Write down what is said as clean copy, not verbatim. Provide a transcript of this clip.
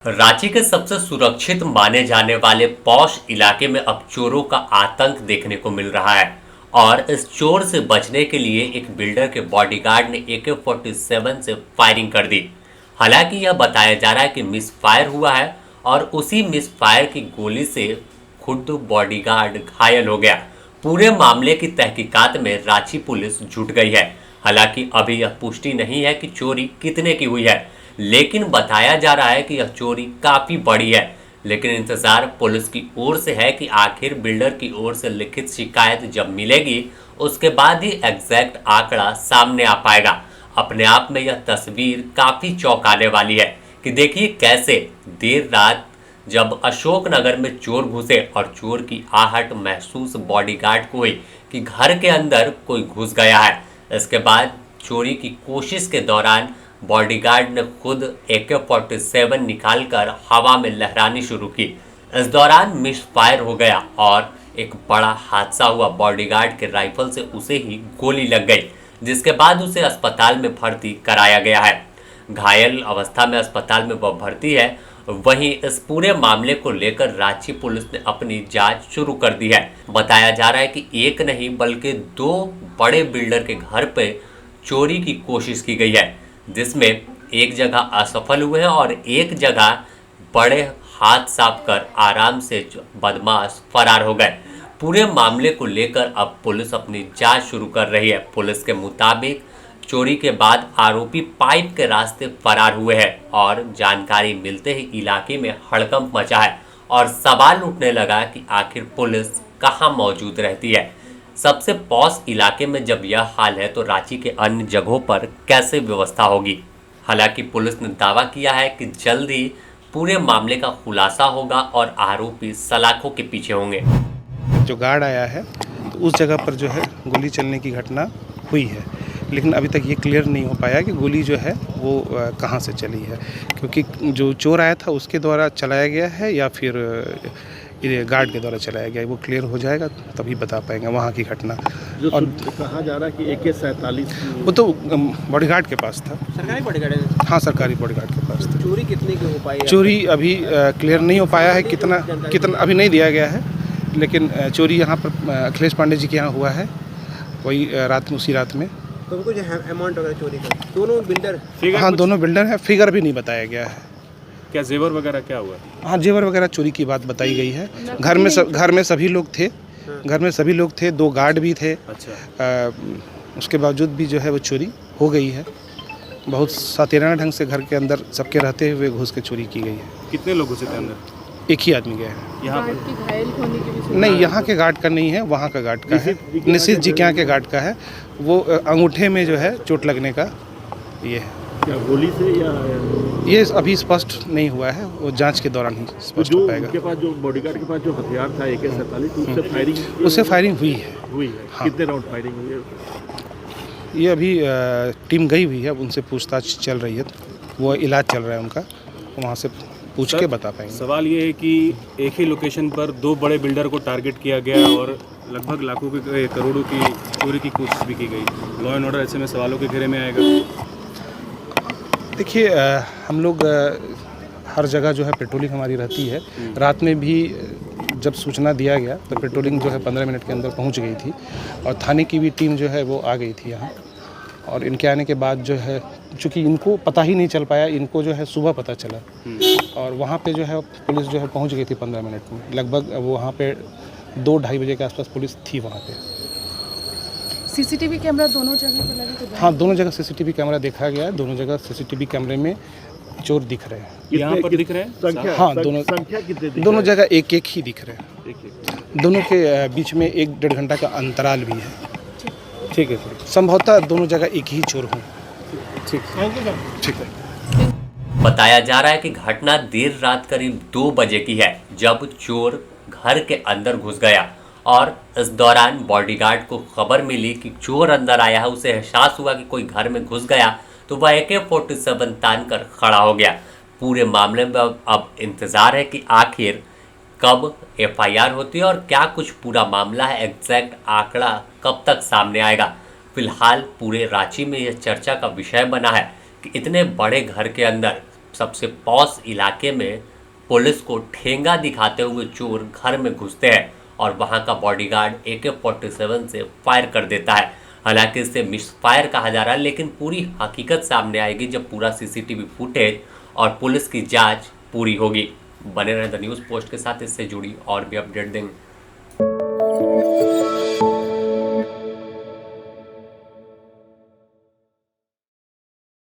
रांची के सबसे सुरक्षित माने जाने वाले पॉश इलाके में अब चोरों का आतंक देखने को मिल रहा है और इस चोर से बचने के लिए एक बिल्डर के बॉडीगार्ड ने AK-47 से फायरिंग कर दी। हालांकि यह बताया जा रहा है कि मिस फायर हुआ है और उसी मिस फायर की गोली से खुद बॉडीगार्ड घायल हो गया। पूरे मामले की तहकीकात में रांची पुलिस जुट गई है। हालांकि अभी यह पुष्टि नहीं है कि चोरी कितने की हुई है, लेकिन बताया जा रहा है कि यह चोरी काफी बड़ी है। लेकिन इंतजार पुलिस की ओर से है कि आखिर बिल्डर की ओर से लिखित शिकायत जब मिलेगी उसके बाद ही एग्जैक्ट आंकड़ा सामने आ पाएगा। अपने आप में यह तस्वीर काफी चौंकाने वाली है कि देखिए कैसे देर रात जब अशोकनगर में चोर घुसे और चोर की आहट महसूस बॉडीगार्ड को हुई कि घर के अंदर कोई घुस गया है। इसके बाद चोरी की कोशिश के दौरान बॉडीगार्ड ने खुद AK-47 निकालकर हवा में लहरानी शुरू की। इस दौरान मिस फायर हो गया और एक बड़ा हादसा हुआ। बॉडीगार्ड के राइफल से उसे ही गोली लग गई, जिसके बाद उसे अस्पताल में भर्ती कराया गया है। घायल अवस्था में अस्पताल में वह भर्ती है। वहीं इस पूरे मामले को लेकर रांची पुलिस ने अपनी जांच शुरू कर दी है। बताया जा रहा है कि एक नहीं बल्कि 2 बड़े बिल्डर के घर पे चोरी की कोशिश की गई है, जिसमें एक जगह असफल हुए हैं और एक जगह बड़े हाथ साफ कर आराम से बदमाश फरार हो गए। पूरे मामले को लेकर अब पुलिस अपनी जांच शुरू कर रही है। पुलिस के मुताबिक चोरी के बाद आरोपी पाइप के रास्ते फरार हुए हैं और जानकारी मिलते ही इलाके में हड़कंप मचा है और सवाल उठने लगा कि आखिर पुलिस कहां मौजूद रहती है। सबसे पॉश इलाके में जब यह हाल है तो रांची के अन्य जगहों पर कैसे व्यवस्था होगी। हालांकि पुलिस ने दावा किया है कि जल्द ही पूरे मामले का खुलासा होगा और आरोपी सलाखों के पीछे होंगे। जो गार्ड आया है तो उस जगह पर जो है गोली चलने की घटना हुई है, लेकिन अभी तक ये क्लियर नहीं हो पाया कि गोली जो है वो कहाँ से चली है, क्योंकि जो चोर आया था उसके द्वारा चलाया गया है या फिर गार्ड के द्वारा चलाया गया है, वो क्लियर हो जाएगा तभी बता पाएंगे वहाँ की घटना। और कहा जा रहा है कि AK-47 वो तो बॉडीगार्ड के पास था। सरकारी बॉडीगार्ड है? हाँ, सरकारी बॉडीगार्ड के पास था। चोरी कितने की हो पाई है? चोरी अभी क्लियर नहीं हो पाया है, कितना अभी नहीं दिया गया है, लेकिन चोरी यहाँ पर अखिलेश पांडे जी के यहाँ हुआ है, वही रात में, उसी रात में। तो कुछ अमाउंट वगैरह चोरी का? दोनों बिल्डर? हाँ, दोनों बिल्डर हैं। फिगर भी नहीं बताया गया है। क्या जेवर वगैरह क्या हुआ? हाँ, जेवर वगैरह चोरी की बात बताई गई है। घर में सभी लोग थे। घर में सभी लोग थे, 2 गार्ड भी थे। अच्छा। उसके बावजूद भी जो है वो चोरी हो गई है। बहुत सातेराना ढंग से घर के अंदर सबके रहते हुए घुस के चोरी की गई है। कितने लोग घुसे थे अंदर? एक ही आदमी गया है। यहाँ पर घायल होने की भी नहीं, यहाँ के गार्ड का नहीं है, वहाँ का गार्ड का है। निशित जी के यहाँ के गार्ड का है। वो अंगूठे में जो है चोट लगने का ये है। क्या गोली से या ये अभी स्पष्ट नहीं हुआ है, वो जांच के दौरान ही स्पष्ट हो पाएगा। उनके पास जो बॉडीगार्ड के पास जो हथियार था AK-47 उससे फायरिंग हुई है। हाँ। कितने राउंड फायरिंग हुई है? ये अभी टीम गई हुई है, उनसे पूछताछ चल रही है, वो इलाज चल रहा है उनका, वहाँ से पूछ के बता पाएंगे। सवाल ये है कि एक ही लोकेशन पर 2 बड़े बिल्डर को टारगेट किया गया और लगभग लाखों के करोड़ों की चोरी की कोशिश भी की गई। लॉ एंड ऑर्डर ऐसे में सवालों के घेरे में आएगा। देखिए, हम लोग हर जगह जो है पेट्रोलिंग हमारी रहती है। रात में भी जब सूचना दिया गया तो पेट्रोलिंग जो है 15 मिनट के अंदर पहुंच गई थी और थाने की भी टीम जो है वो आ गई थी यहाँ। और इनके आने के बाद जो है, चूँकि इनको पता ही नहीं चल पाया, इनको जो है सुबह पता चला और वहाँ पे जो है पुलिस जो है पहुँच गई थी 15 मिनट में। लगभग वहाँ पे 2-2:30 बजे के आसपास पुलिस थी वहाँ पे। सीसीटीवी कैमरा दोनों जगह पर लगे थे? हाँ, दोनों जगह सीसीटीवी कैमरा देखा गया है। दोनों जगह सीसीटीवी कैमरे में चोर दिख रहे हैं। यहाँ पर दिख रहे हैं संख्या? हाँ, संख्या कितने? दोनों जगह एक ही दिख रहे हैं। दोनों के बीच में 1-1.5 घंटा का अंतराल भी है। ठीक है, संभवतः दोनों जगह एक ही चोर हों। ठीक है। बताया जा रहा है कि घटना देर रात करीब 2 बजे की है, जब चोर घर के अंदर घुस गया और इस दौरान बॉडीगार्ड को खबर मिली कि चोर अंदर आया है। उसे एहसास हुआ कि कोई घर में घुस गया तो वह AK-47 तान कर खड़ा हो गया। पूरे मामले में अब इंतजार है कि आखिर कब FIR होती है और क्या कुछ पूरा मामला है, एग्जैक्ट आंकड़ा कब तक सामने आएगा। फिलहाल पूरे रांची में यह चर्चा का विषय बना है कि इतने बड़े घर के अंदर सबसे पॉश इलाके में पुलिस को ठेंगा दिखाते हुए चोर घर में घुसते हैं और वहां का बॉडीगार्ड AK-47 से फायर कर देता है। हालांकि इसे मिसफायर कहा जा रहा है, लेकिन पूरी हकीकत सामने आएगी जब पूरा CCTV फुटेज और पुलिस की जांच पूरी होगी। बने रहें द न्यूज़ पोस्ट के साथ, इससे जुड़ी और भी अपडेट देंगे।